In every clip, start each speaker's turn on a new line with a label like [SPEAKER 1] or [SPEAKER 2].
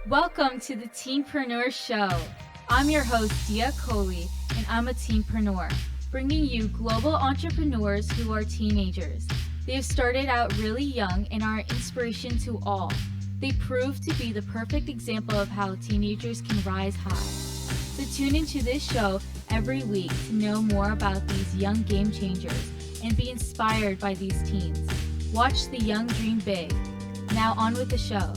[SPEAKER 1] Welcome to the TeenPreneur Show. I'm your host, Dia Coley, and I'm a teenpreneur, bringing you global entrepreneurs who are teenagers. They've started out really young and are an inspiration to all. They prove to be the perfect example of how teenagers can rise high. So tune into this show every week to know more about these young game changers and be inspired by these teens. Watch the young dream big. Now on with the show.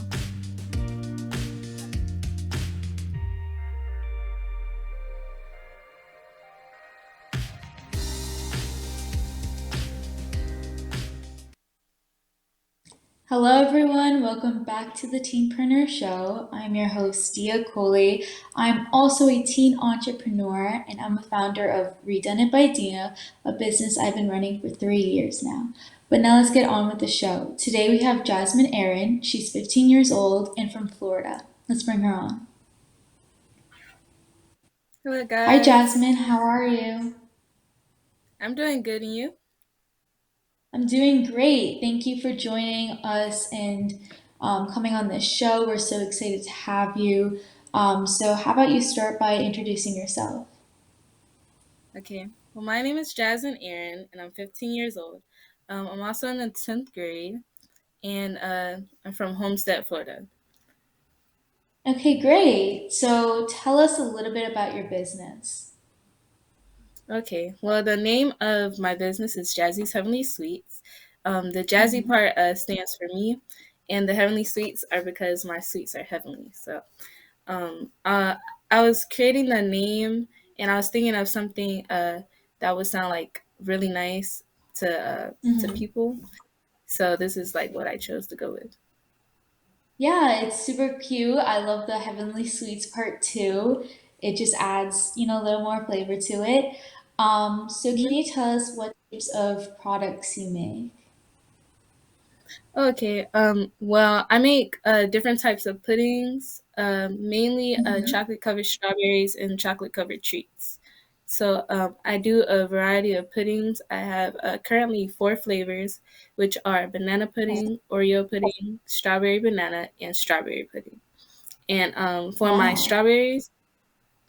[SPEAKER 1] Hello, everyone. Welcome back to the Teenpreneur Show. I'm your host, Dia Coley. I'm also a teen entrepreneur, and I'm a founder of Redone It by Dia, a business I've been running for 3 years now. But now let's get on with the show. Today we have Jazmyn Aaron. She's 15 years old and from Florida. Let's bring her on.
[SPEAKER 2] Hello,
[SPEAKER 1] Hi,
[SPEAKER 2] guys.
[SPEAKER 1] Jazmyn. How are you?
[SPEAKER 2] I'm doing good, and you?
[SPEAKER 1] I'm doing great. Thank you for joining us and coming on this show. We're so excited to have you. So, how about you start by introducing yourself?
[SPEAKER 2] Okay. Well, my name is Jazmyn Aaron, and I'm 15 years old. I'm also in the 10th grade, and I'm from Homestead, Florida.
[SPEAKER 1] Okay, great. So, tell us a little bit about your business.
[SPEAKER 2] Okay. Well, the name of my business is Jazzy's Heavenly Sweets. The Jazzy
[SPEAKER 1] Mhm.
[SPEAKER 2] part stands for me, and the Heavenly Sweets are because my sweets are heavenly. So, um, uh, I was creating the name, and I was thinking of something that would sound like really nice to
[SPEAKER 1] Mhm.
[SPEAKER 2] people. So this is like what I chose to go with.
[SPEAKER 1] Yeah, it's super cute. I love the Heavenly Sweets part too. It just adds, a little more flavor to it. So, can
[SPEAKER 2] Mhm.
[SPEAKER 1] you tell us what types of products you make?
[SPEAKER 2] Okay. Well, I make different types of puddings, mainly
[SPEAKER 1] Mhm.
[SPEAKER 2] chocolate covered strawberries and chocolate covered treats. So I do a variety of puddings. I have currently four flavors, which are banana pudding, Oreo pudding, strawberry banana, and strawberry pudding. And for my
[SPEAKER 1] Wow.
[SPEAKER 2] strawberries,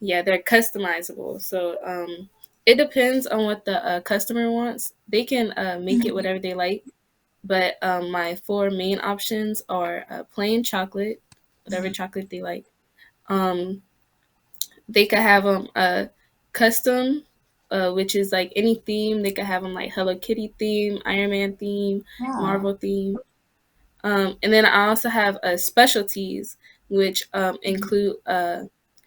[SPEAKER 2] yeah, they're customizable. So it depends on what the customer wants. They can make it
[SPEAKER 1] Mhm.
[SPEAKER 2] whatever they like. But my four main options are plain chocolate, whatever chocolate they like. Um, they could have them custom, which is like any theme. They could have them like Hello Kitty theme, Iron Man theme,
[SPEAKER 1] Wow.
[SPEAKER 2] Marvel theme. And then I also have specialties, which include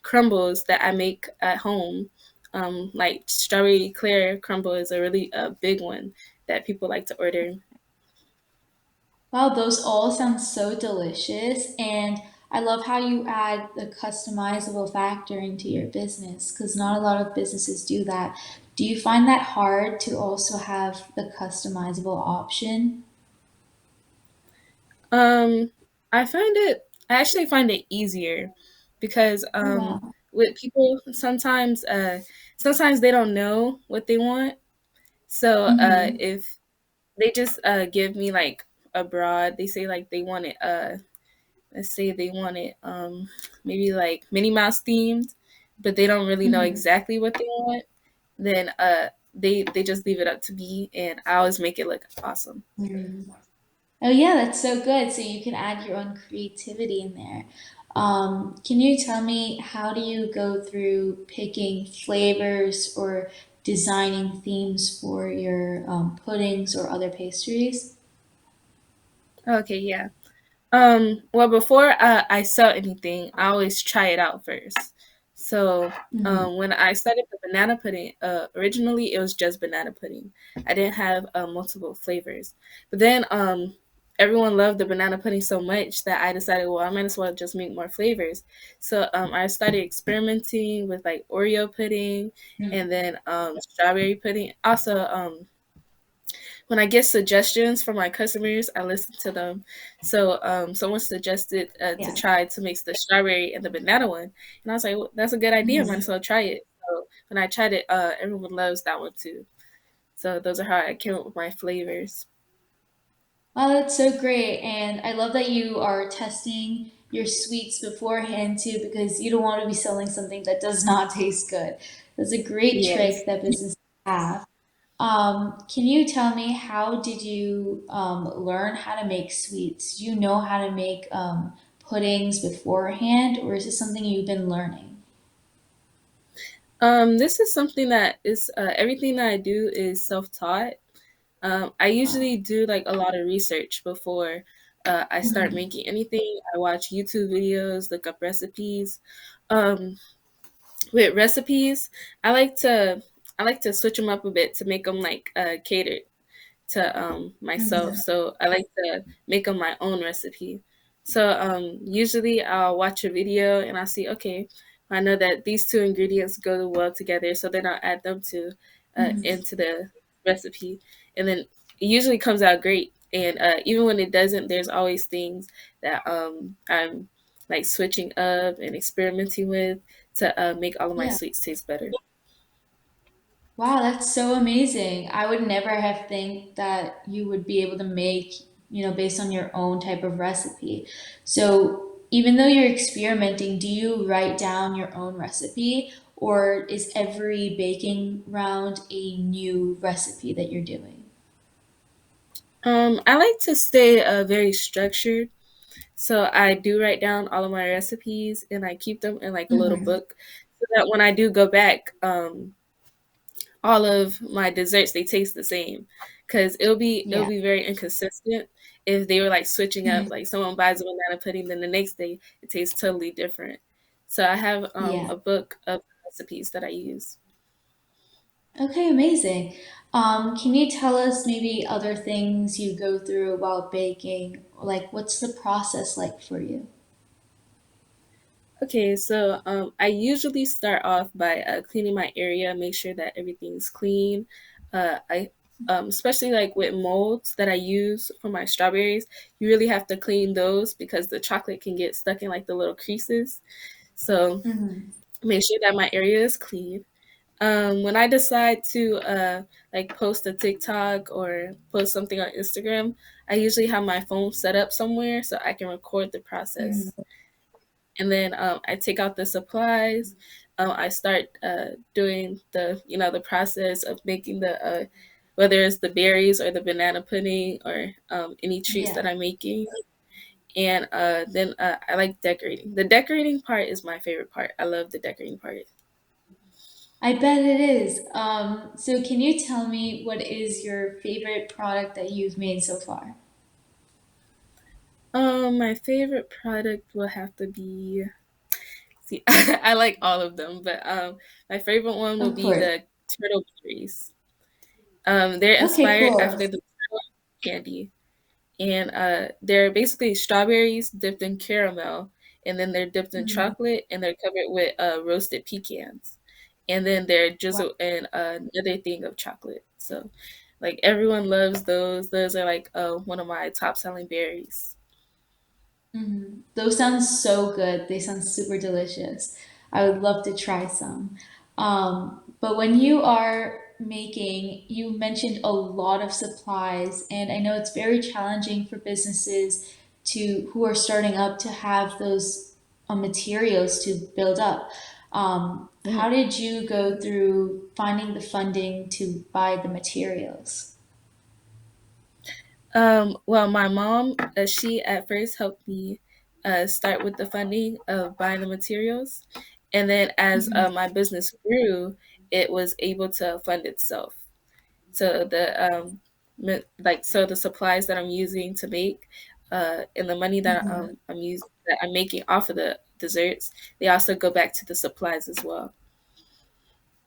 [SPEAKER 2] crumbles that I make at home. Like strawberry eclair crumble is a really big one that people like to order.
[SPEAKER 1] Wow, those all sound so delicious. And I love how you add the customizable factor into your business because not a lot of businesses do that. Do you find that hard to also have the customizable option?
[SPEAKER 2] Um, I actually find it easier because
[SPEAKER 1] Oh, wow.
[SPEAKER 2] with people sometimes they don't know what they want. So
[SPEAKER 1] Mm-hmm.
[SPEAKER 2] if they just give me like a broad, they say like they want it let's say they want it maybe like Minnie Mouse themed, but they don't really know
[SPEAKER 1] Mm-hmm.
[SPEAKER 2] exactly what they want, then they just leave it up to me and I always make it look awesome.
[SPEAKER 1] Mm-hmm. Oh, yeah, that's so good. So you can add your own creativity in there. Can you tell me how do you go through picking flavors or designing themes for your puddings or other pastries?
[SPEAKER 2] Okay, yeah. Well, before I sell anything, I always try it out first. So,
[SPEAKER 1] Mhm.
[SPEAKER 2] when I started the banana pudding, originally it was just banana pudding. I didn't have multiple flavors. But then, everyone loved the banana pudding so much that I decided, well, I might as well just make more flavors. So, I started experimenting with like Oreo pudding and then strawberry pudding. Also, when I get suggestions from my customers, I listen to them. So someone suggested to
[SPEAKER 1] Yeah.
[SPEAKER 2] try to mix the strawberry and the banana one, and I was like, well, "That's a good idea. Might
[SPEAKER 1] Mhm.
[SPEAKER 2] as well try it." So when I tried it, everyone loves that one too. So those are how I came up with my flavors.
[SPEAKER 1] Oh, that's so great. And I love that you are testing your sweets beforehand too, because you don't want to be selling something that does not taste good. That's a great
[SPEAKER 2] Yes.
[SPEAKER 1] trick that businesses have. Can you tell me, how did you learn how to make sweets? Do you know how to make puddings beforehand, or is this something you've been learning?
[SPEAKER 2] This is something that is everything that I do is self-taught. I
[SPEAKER 1] Wow.
[SPEAKER 2] usually do like a lot of research before I start
[SPEAKER 1] Mhm.
[SPEAKER 2] making anything. I watch YouTube videos, look up recipes. Um, with recipes, I like to I like to switch them up a bit to make them like catered to myself.
[SPEAKER 1] Mhm.
[SPEAKER 2] So I like to make them my own recipe. So usually I'll watch a video and I'll see, okay, I know that these two ingredients go well together, so then I'll add them to
[SPEAKER 1] Mhm.
[SPEAKER 2] into the recipe, and then it usually comes out great. And even when it doesn't, there's always things that I'm like switching up and experimenting with to make all of my
[SPEAKER 1] Yeah.
[SPEAKER 2] sweets taste better.
[SPEAKER 1] Wow, that's so amazing. I would never have think that you would be able to make, based on your own type of recipe. So even though you're experimenting, do you write down your own recipe, or is every baking round a new recipe that you're doing?
[SPEAKER 2] I like to stay very structured. So I do write down all of my recipes and I keep them in like a little
[SPEAKER 1] Hmm.
[SPEAKER 2] book so that when I do go back, all of my desserts they taste the same. Cause it'll
[SPEAKER 1] Yeah.
[SPEAKER 2] be very inconsistent if they were like switching up.
[SPEAKER 1] Mhm.
[SPEAKER 2] Like someone buys a banana pudding, then the next day it tastes totally different. So I have
[SPEAKER 1] Yeah.
[SPEAKER 2] a book of recipes that I use.
[SPEAKER 1] Okay, amazing. Can you tell us maybe other things you go through while baking? Like, what's the process like for you?
[SPEAKER 2] Okay, so I usually start off by cleaning my area, make sure that everything's clean. I especially like with molds that I use for my strawberries, you really have to clean those because the chocolate can get stuck in like the little creases. So
[SPEAKER 1] Hmm.
[SPEAKER 2] make sure that my area is clean. When I decide to like post a TikTok or post something on Instagram, I usually have my phone set up somewhere so I can record the process, and then I take out the supplies. I start doing the the process of making the whether it's the berries or the banana pudding or any treats that
[SPEAKER 1] Yeah.
[SPEAKER 2] I'm making. And then I like decorating. The decorating part is my favorite part. I love the decorating part.
[SPEAKER 1] I bet it is. So can you tell me what is your favorite product that you've made so far?
[SPEAKER 2] My favorite product will have to be. See, I like all of them, but my favorite one will
[SPEAKER 1] Of
[SPEAKER 2] be
[SPEAKER 1] course.
[SPEAKER 2] the turtle berries. They're
[SPEAKER 1] Okay,
[SPEAKER 2] inspired
[SPEAKER 1] cool.
[SPEAKER 2] after the turtle candy, and they're basically strawberries dipped in caramel, and then they're dipped in
[SPEAKER 1] Mhm.
[SPEAKER 2] chocolate, and they're covered with roasted pecans, and then they're
[SPEAKER 1] Wow.
[SPEAKER 2] drizzled in another thing of chocolate. So, like everyone loves those. Those are like one of my top selling berries.
[SPEAKER 1] Mhm. Those sound so good. They sound super delicious. I would love to try some. But when you are making, you mentioned a lot of supplies, and I know it's very challenging for businesses who are starting up to have those materials to build up. How did you go through finding the funding to buy the materials?
[SPEAKER 2] Well, my mom, she at first helped me start with the funding of buying the materials. And then as
[SPEAKER 1] Mhm.
[SPEAKER 2] my business grew, it was able to fund itself. So so the supplies that I'm using to make, and the money that
[SPEAKER 1] Mhm.
[SPEAKER 2] that I'm making off of the desserts, they also go back to the supplies as well.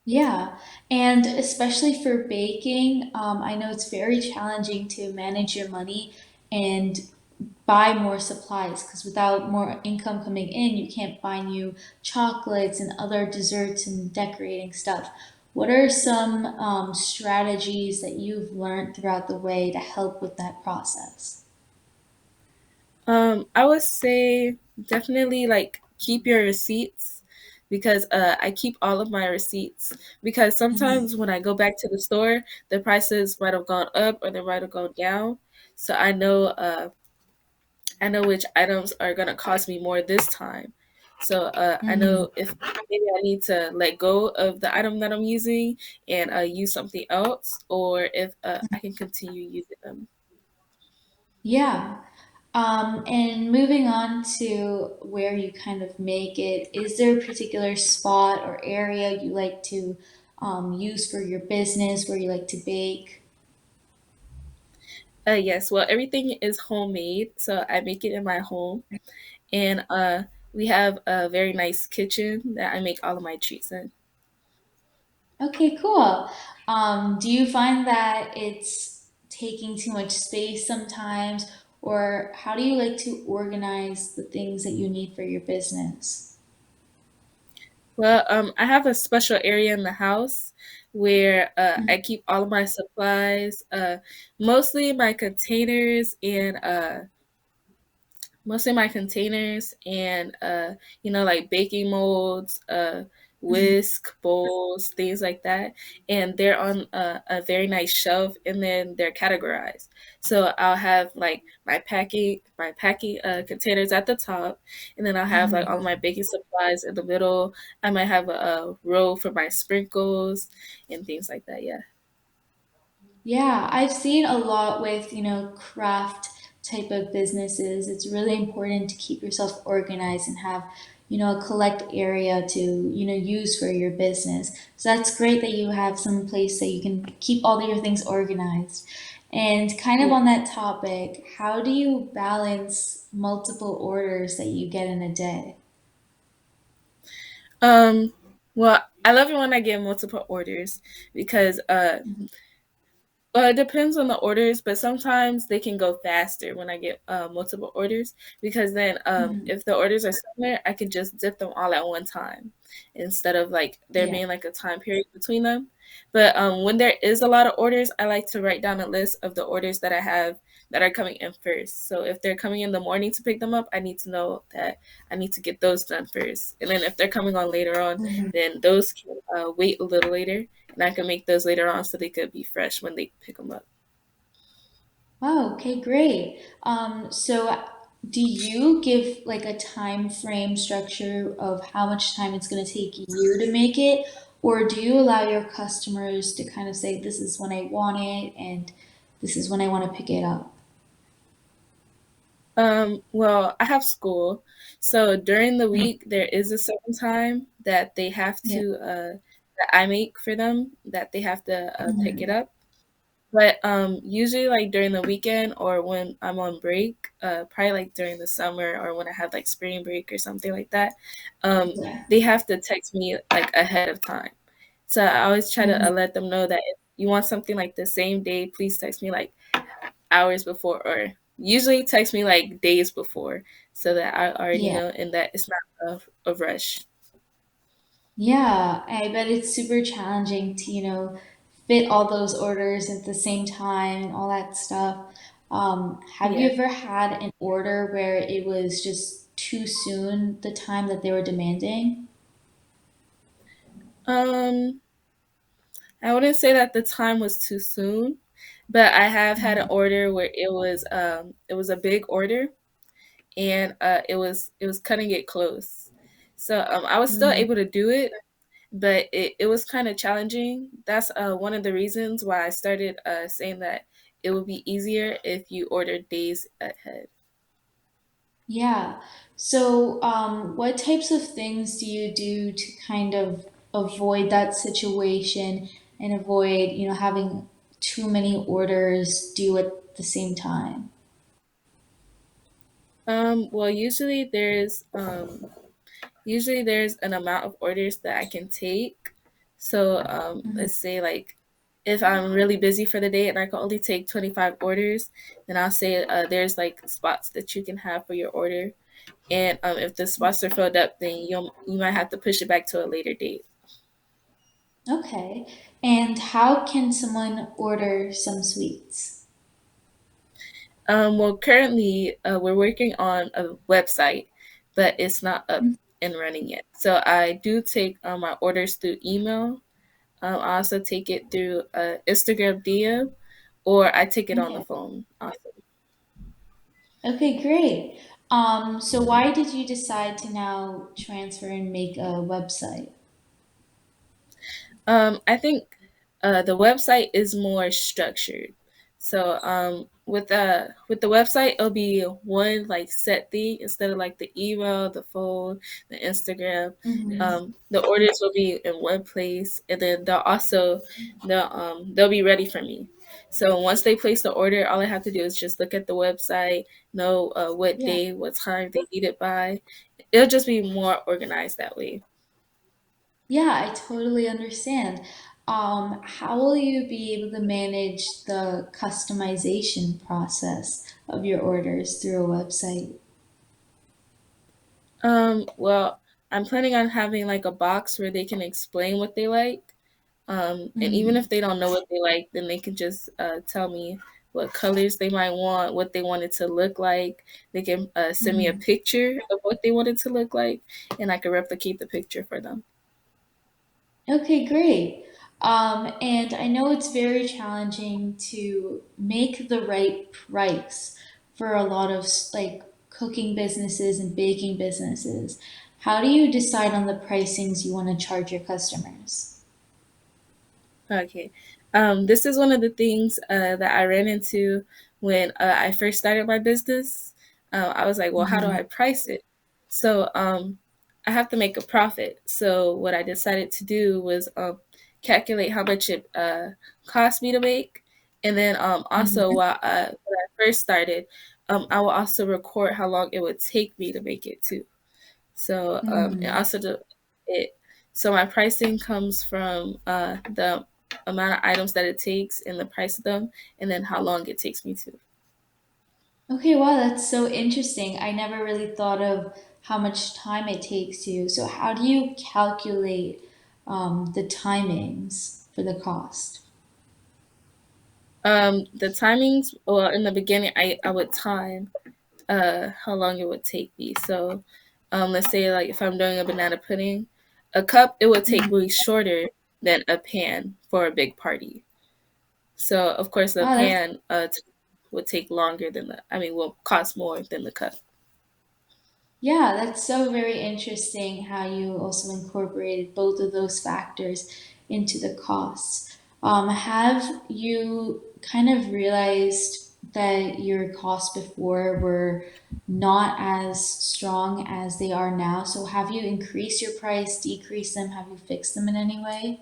[SPEAKER 1] Yeah, and especially for baking, I know it's very challenging to manage your money and buy more supplies, because without more income coming in, you can't buy new chocolates and other desserts and decorating stuff. What are some strategies that you've learned throughout the way to help with that process?
[SPEAKER 2] I would say definitely like keep your receipts because I keep all of my receipts because
[SPEAKER 1] Mhm.
[SPEAKER 2] sometimes when I go back to the store, the prices might have gone up or they might have gone down. So I know I know which items are gonna cost me more this time. So I
[SPEAKER 3] Mhm.
[SPEAKER 2] know if maybe I need to let go of the item that I'm using and use something else, or if I can continue using them.
[SPEAKER 3] Yeah. And moving on to where you kind of make it, is there a particular spot or area you like to use for your business where you like to bake?
[SPEAKER 2] Yes, well, everything is homemade, so I make it in my home, and we have a very nice kitchen that I make all of my treats in.
[SPEAKER 3] Okay, cool. Do you find that it's taking too much space sometimes, or how do you like to organize the things that you need for your business?
[SPEAKER 2] Well, I have a special area in the house where I keep all of my supplies, mostly my containers and like baking molds,
[SPEAKER 3] Mhm.
[SPEAKER 2] whisk bowls, things like that, and they're on a very nice shelf, and then they're categorized. So I'll have like my packing containers at the top, and then I'll have like all of
[SPEAKER 3] Mhm.
[SPEAKER 2] my baking supplies in the middle. I might have a row for my sprinkles and things like that. Yeah.
[SPEAKER 3] Yeah, I've seen a lot with, craft type of businesses. It's really important to keep yourself organized and have, a collect area to, use for your business. So that's great that you have some place that you can keep all of your things organized. And kind of
[SPEAKER 2] Yeah.
[SPEAKER 3] on that topic, how do you balance multiple orders that you get in a day?
[SPEAKER 2] Um. Well, I love it when I get multiple orders because
[SPEAKER 3] Mhm.
[SPEAKER 2] it depends on the orders, but sometimes they can go faster when I get multiple orders because then
[SPEAKER 3] Mhm.
[SPEAKER 2] if the orders are similar, I can just dip them all at one time instead of like there
[SPEAKER 3] Yeah.
[SPEAKER 2] being like a time period between them. But when there is a lot of orders, I like to write down a list of the orders that I have that are coming in first. So if they're coming in the morning to pick them up, I need to know that I need to get those done first. And then if they're coming on later on,
[SPEAKER 3] Mhm.
[SPEAKER 2] then those can wait a little later and I can make those later on so they could be fresh when they pick them up.
[SPEAKER 3] Wow, okay, great. So do you give like a time frame structure of how much time it's going to take you to make it, or do you allow your customers to kind of say, this is when I want it and this is when I want to pick it up?
[SPEAKER 2] Well, I have school, so during the week there is a certain time that they have
[SPEAKER 3] Yeah.
[SPEAKER 2] to that I make for them that they have to pick it
[SPEAKER 3] Mhm.
[SPEAKER 2] up. But usually like during the weekend or when I'm on break, probably like during the summer or when I have like spring break or something like that,
[SPEAKER 3] Yeah.
[SPEAKER 2] they have to text me like ahead of time. So I always try to
[SPEAKER 3] Mhm.
[SPEAKER 2] let them know that if you want something like the same day, please text me like hours before or usually text me like days before so that I already
[SPEAKER 3] Yeah.
[SPEAKER 2] know and that it's not a rush.
[SPEAKER 3] Yeah, I bet it's super challenging to, fit all those orders at the same time and all that stuff. Have you
[SPEAKER 2] Yeah.
[SPEAKER 3] ever had an order where it was just too soon, the time that they were demanding?
[SPEAKER 2] Um, I wouldn't say that the time was too soon, but I have had an
[SPEAKER 3] Mhm.
[SPEAKER 2] order where it was a big order and it was cutting it close. So I was still
[SPEAKER 3] Mhm.
[SPEAKER 2] able to do it, but it was kind of challenging. That's one of the reasons why I started saying that it would be easier if you ordered days ahead.
[SPEAKER 3] Yeah. So, what types of things do you do to kind of avoid that situation and avoid, having too many orders due at the same time?
[SPEAKER 2] Well, usually there's an amount of orders that I can take. So
[SPEAKER 3] Mhm.
[SPEAKER 2] let's say like if I'm really busy for the day and I can only take 25 orders, then I'll say there's like spots that you can have for your order. And if the spots are filled up, then you might have to push it back to a later date.
[SPEAKER 3] Okay. And how can someone order some sweets?
[SPEAKER 2] Well, currently we're working on a website, but it's not up and running yet. So I do take my orders through email. I also take it through Instagram DM, or I take it on the
[SPEAKER 3] Okay.
[SPEAKER 2] phone. Also.
[SPEAKER 3] Okay, great. So why did you decide to now transfer and make a website?
[SPEAKER 2] I think the website is more structured. So with the website, it'll be one like set thing instead of like the email, the phone, the Instagram.
[SPEAKER 3] Hmm.
[SPEAKER 2] The orders will be in one place, and then they'll be ready for me. So once they place the order, all I have to do is just look at the website, know what
[SPEAKER 3] Yeah.
[SPEAKER 2] day, what time they need it by. It'll just be more organized that way.
[SPEAKER 3] Yeah, I totally understand. How will you be able to manage the customization process of your orders through a website?
[SPEAKER 2] Well, I'm planning on having like a box where they can explain what they like. And even
[SPEAKER 3] Hmm.
[SPEAKER 2] if they don't know what they like, then they can just tell me what colors they might want, what they want it to look like. They can send me a
[SPEAKER 3] Hmm.
[SPEAKER 2] picture of what they want it to look like, and I can replicate the picture for them.
[SPEAKER 3] Okay, great. And I know it's very challenging to make the right price for a lot of like cooking businesses and baking businesses. How do you decide on the pricings you want to charge your customers?
[SPEAKER 2] Okay. This is one of the things that I ran into when I first started my business. I was like, well, how do
[SPEAKER 3] Hmm.
[SPEAKER 2] I price it? So I have to make a profit. So what I decided to do was calculate how much it cost me to make. And then also,
[SPEAKER 3] Hmm.
[SPEAKER 2] when I first started, I will also record how long it would take me to make it too. So and
[SPEAKER 3] Hmm.
[SPEAKER 2] also it so my pricing comes from the amount of items that it takes and the price of them, and then how long it takes me to.
[SPEAKER 3] Okay, wow, that's so interesting. I never really thought of how much time it takes you. So, how do you calculate the timings for the cost?
[SPEAKER 2] The timings, well, in the beginning, I would time how long it would take me. So let's say like if I'm doing a banana pudding, a cup it would take
[SPEAKER 3] Mhm.
[SPEAKER 2] way shorter than a pan for a big party. So of course the
[SPEAKER 3] Wow, that's
[SPEAKER 2] pan would take longer than will cost more than the cup.
[SPEAKER 3] yeah, that's so very interesting how you also incorporated both of those factors into the costs. Have you kind of realized that your costs before were not as strong as they are now? So have you increased your price, decreased them? Have you fixed them in any way?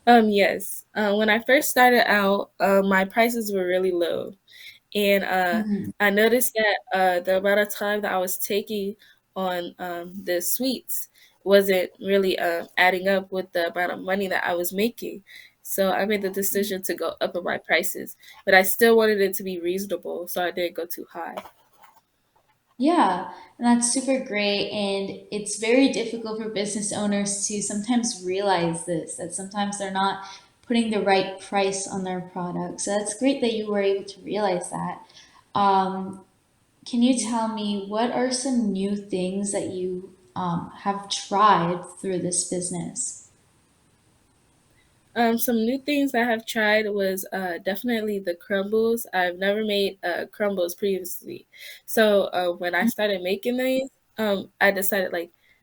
[SPEAKER 2] Yes. When I first started out, my prices were really low, and
[SPEAKER 3] Hmm.
[SPEAKER 2] I noticed that the amount of time that I was taking on the sweets wasn't really adding up with the amount of money that I was making. So I made the decision to go up in my prices, but I still wanted it to be reasonable, so I didn't go too high.
[SPEAKER 3] Yeah, and that's super great. And it's very difficult for business owners to sometimes realize this, that sometimes they're not putting the right price on their product. So that's great that you were able to realize that. Um, can you tell me what are some new things that you have tried through this business?
[SPEAKER 2] Some new things I have tried was definitely the crumbles. I've never made crumbles previously, so when I started making these, I decided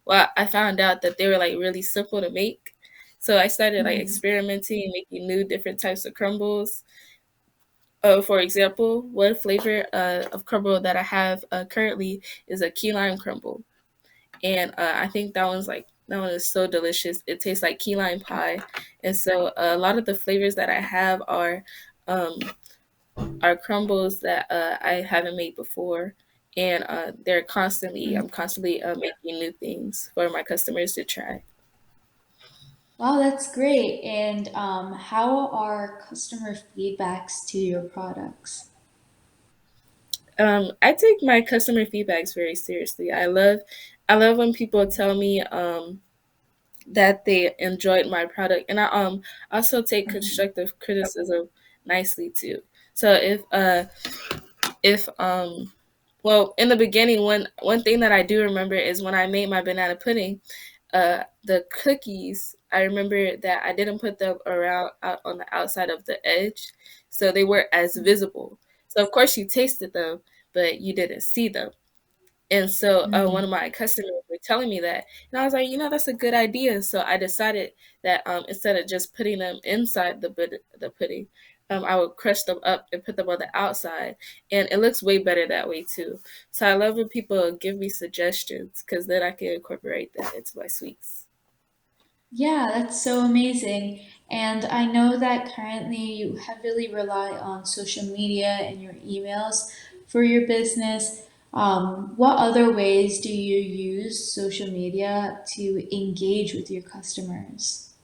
[SPEAKER 2] I found out that they were like really simple to make, so I started like
[SPEAKER 3] Mhm.
[SPEAKER 2] experimenting and making new different types of crumbles. For example, one flavor of crumble that I have currently is a key lime crumble, and I think that one is so delicious. It tastes like key lime pie, and so a lot of the flavors that I have um, are crumbles that I haven't made before, and I'm constantly making new things for my customers to try.
[SPEAKER 3] Wow, that's great. And how are customer feedbacks to your products?
[SPEAKER 2] I take my customer feedbacks very seriously. I love when people tell me that they enjoyed my product, and I also take
[SPEAKER 3] Mhm.
[SPEAKER 2] constructive criticism nicely too. So if well, in the beginning, one thing that I do remember is when I made my banana pudding, the cookies, I remember that I didn't put them around out on the outside of the edge, so they weren't as visible. So of course you tasted them, but you didn't see them. And so one of my customers were telling me that, and I was like, that's a good idea. So I decided that instead of just putting them inside the pudding, I would crush them up and put them on the outside, and it looks way better that way too. So I love when people give me suggestions because then I can incorporate that into my sweets.
[SPEAKER 3] Yeah, that's so amazing. And I know that currently you heavily rely on social media and your emails for your business. What other ways do you use social media to engage with your customers?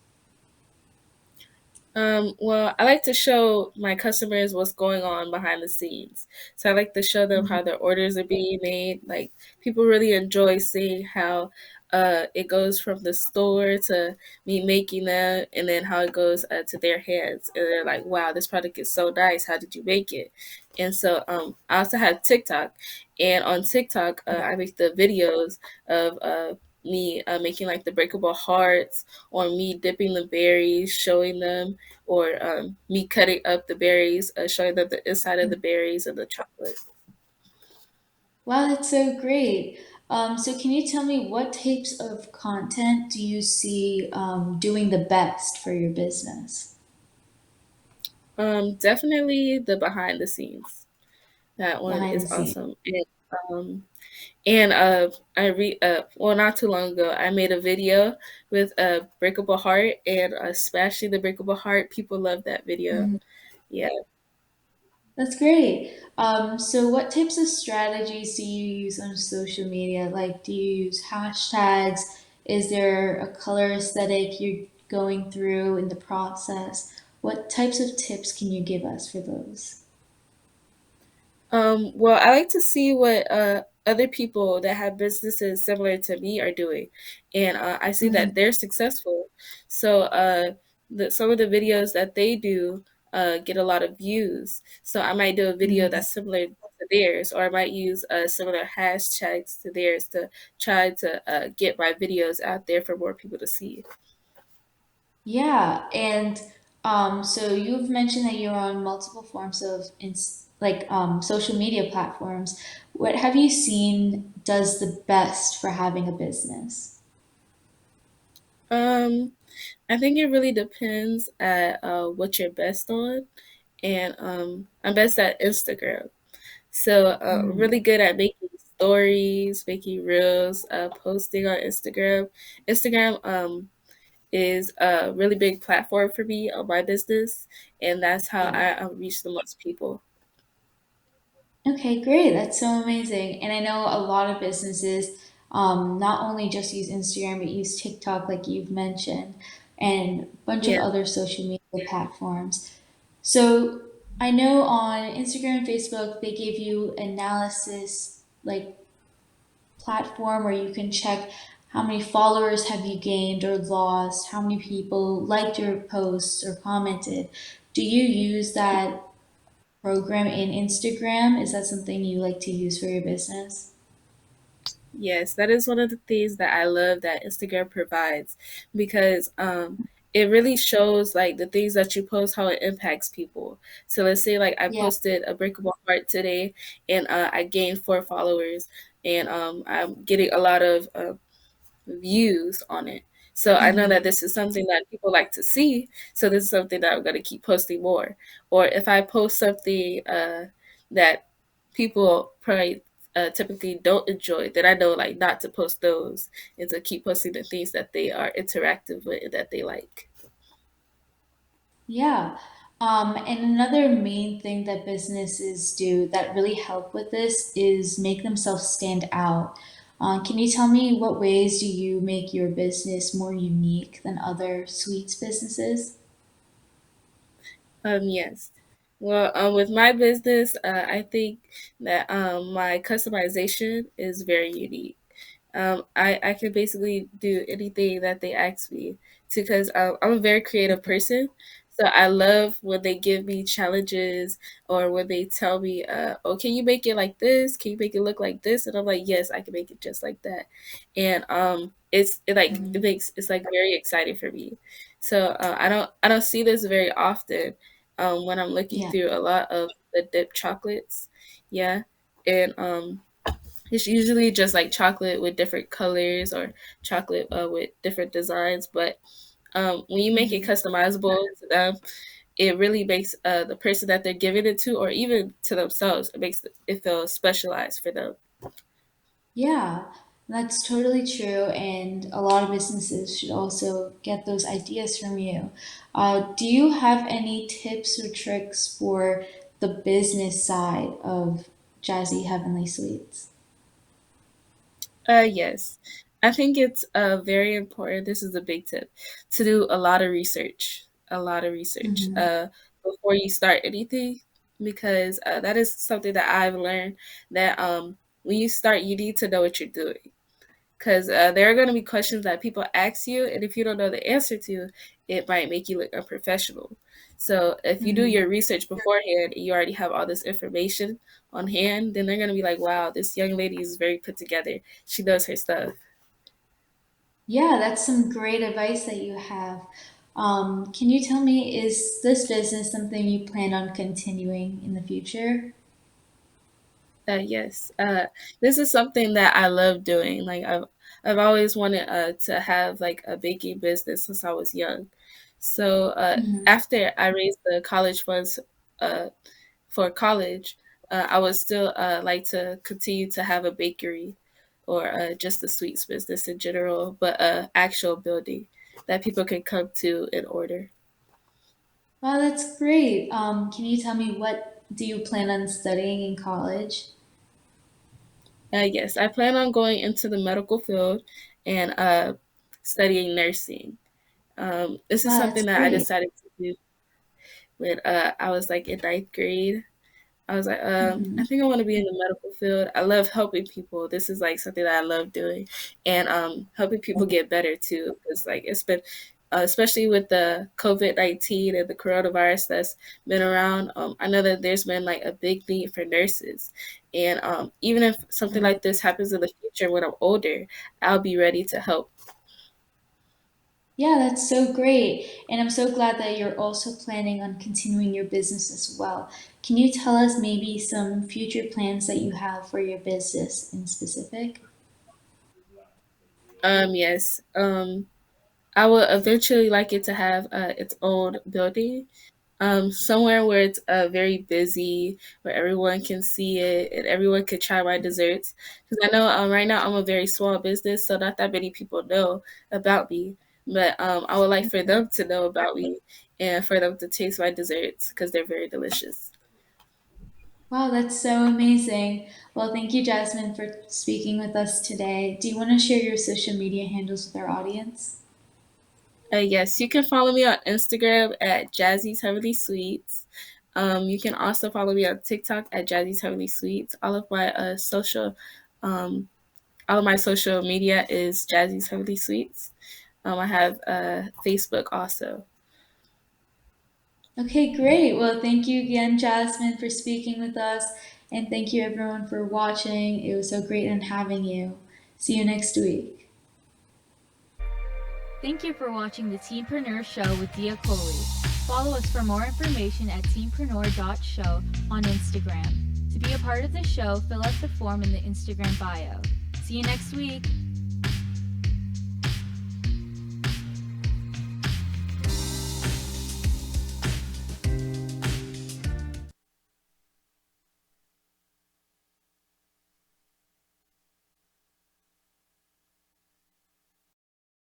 [SPEAKER 2] Well, I like to show my customers what's going on behind the scenes. So I like to show them how their orders are being made. Like people really enjoy seeing how it goes from the store to me making them, and then how it goes to their hands. And they're like, "Wow, this product is so nice. How did you make it?" And so I also have TikTok, and on TikTok I make the videos of me making like the breakable hearts, or me dipping the berries, showing them, or me cutting up the berries, showing them the inside of the berries and the chocolate.
[SPEAKER 3] Wow, that's so great. So, can you tell me what types of content do you see doing the best for your business?
[SPEAKER 2] Definitely the behind the scenes. That one
[SPEAKER 3] Behind
[SPEAKER 2] is
[SPEAKER 3] the scenes?
[SPEAKER 2] awesome. Um, and well, not too long ago, I made a video with a breakable heart and smashing the breakable heart. People love that video. Yeah.
[SPEAKER 3] That's great. So, what types of strategies do you use on social media? Like, do you use hashtags? Is there a color aesthetic you're going through in the process? What types of tips can you give us for those?
[SPEAKER 2] Well, I like to see what other people that have businesses similar to me are doing, and I see that they're successful. So, some of the videos that they do get a lot of views. So I might do a video
[SPEAKER 3] Mhm.
[SPEAKER 2] that's similar to theirs, or I might use similar hashtags to theirs to try to get my videos out there for more people to see.
[SPEAKER 3] Yeah, and so you've mentioned that you're on multiple forms of social media platforms. What have you seen does the best for having a business?
[SPEAKER 2] Um, I think it really depends at what you're best on, and I'm best at Instagram. So I'm
[SPEAKER 3] Mm.
[SPEAKER 2] really good at making stories, making reels, posting on Instagram. Instagram is a really big platform for me on my business, and that's how
[SPEAKER 3] Yeah.
[SPEAKER 2] I reach the most people.
[SPEAKER 3] Okay, great. That's so amazing. And I know a lot of businesses not only just use Instagram, but use TikTok, like you've mentioned, and a bunch of
[SPEAKER 2] Yeah.
[SPEAKER 3] other social media platforms. So I know on Instagram and Facebook, they give you analysis like platform where you can check how many followers have you gained or lost, how many people liked your posts or commented. Do you use that program in Instagram? Is that something you like to use for your business?
[SPEAKER 2] Yes, that is one of the things that I love that Instagram provides, because it really shows like the things that you post, how it impacts people. So let's say like I
[SPEAKER 3] Yeah.
[SPEAKER 2] posted a breakable heart today, and I gained 4 followers, and I'm getting a lot of views on it. So I know that
[SPEAKER 3] Hmm.
[SPEAKER 2] this is something that people like to see. So this is something that I'm going to keep posting more. Or if I post something that people probably typically don't enjoy, then I know like not to post those, and to keep posting the things that they are interactive with and that they like.
[SPEAKER 3] Yeah. And another main thing that businesses do that really help with this is make themselves stand out. Can you tell me what ways do you make your business more unique than other sweets businesses?
[SPEAKER 2] Yes. Well, with my business, I think that my customization is very unique. I can basically do anything that they ask me to, because I'm a very creative person. So I love when they give me challenges, or when they tell me, "Oh, can you make it like this? Can you make it look like this?" And I'm like, "Yes, I can make it just like that." And it
[SPEAKER 3] Mhm.
[SPEAKER 2] makes it's like very exciting for me. So I don't see this very often when I'm looking
[SPEAKER 3] Yeah.
[SPEAKER 2] through a lot of the dip chocolates. Yeah. And it's usually just like chocolate with different colors or chocolate with different designs. But when you make it
[SPEAKER 3] Mhm.
[SPEAKER 2] customizable to them, it really makes the person that they're giving it to, or even to themselves, it makes it feel specialized for them.
[SPEAKER 3] Yeah, that's totally true. And a lot of businesses should also get those ideas from you. Do you have any tips or tricks for the business side of Jazzy Heavenly Sweets?
[SPEAKER 2] Yes. I think it's very important. This is a big tip to do a lot of research, a lot of research
[SPEAKER 3] Hmm.
[SPEAKER 2] before you start anything, because that is something that I've learned that when you start, you need to know what you're doing. Because there are going to be questions that people ask you, and if you don't know the answer to, it might make you look unprofessional. So if you do
[SPEAKER 3] Hmm.
[SPEAKER 2] your research beforehand, and you already have all this information on hand, then they're going to be like, wow, this young lady is very put together. She knows her stuff.
[SPEAKER 3] Yeah, that's some great advice that you have. Can you tell me, is this business something you plan on continuing in the future?
[SPEAKER 2] Yes, this is something that I love doing. Like I've always wanted to have like a baking business since I was young. So
[SPEAKER 3] Hmm.
[SPEAKER 2] after I raised the college funds uh, for college, I would still like to continue to have a bakery or just a sweets business in general, but a actual building that people can come to and order.
[SPEAKER 3] Wow, that's great. Can you tell me what do you plan on studying in college?
[SPEAKER 2] Yes, I plan on going into the medical field and studying nursing. This is
[SPEAKER 3] Wow, that's
[SPEAKER 2] something that I
[SPEAKER 3] great.
[SPEAKER 2] decided to do when I was like in ninth grade. I was like, I
[SPEAKER 3] Hmm.
[SPEAKER 2] think I want to be in the medical field. I love helping people. This is like something that I love doing, and helping people get better too. Because like it's been, especially with the COVID-19 and the coronavirus that's been around. I know that there's been like a big need for nurses, and even if something like this happens in the future when I'm older, I'll be ready to help.
[SPEAKER 3] Yeah, that's so great. And I'm so glad that you're also planning on continuing your business as well. Can you tell us maybe some future plans that you have for your business in specific?
[SPEAKER 2] Yes. I would eventually like it to have its own building, somewhere where it's very busy, where everyone can see it and everyone could try my desserts. Because I know right now I'm a very small business, so not that many people know about me. But I would like for them to know about me and for them to taste my desserts because they're very delicious.
[SPEAKER 3] Wow, that's so amazing. Well, thank you, Jasmine, for speaking with us today. Do you want to share your social media handles with our audience?
[SPEAKER 2] Yes, you can follow me on Instagram at Jazzy's Heavenly Sweets. You can also follow me on TikTok at Jazzy's Heavenly Sweets. Um, all of my social media is Jazzy's Heavenly Sweets. I have Facebook also.
[SPEAKER 3] Okay, great. Well, thank you again, Jasmine, for speaking with us. And thank you, everyone, for watching. It was so great in having you. See you next week.
[SPEAKER 1] Thank you for watching the Teenpreneur Show with Dia Coley. Follow us for more information at teenpreneur.show on Instagram. To be a part of the show, fill out the form in the Instagram bio. See you next week.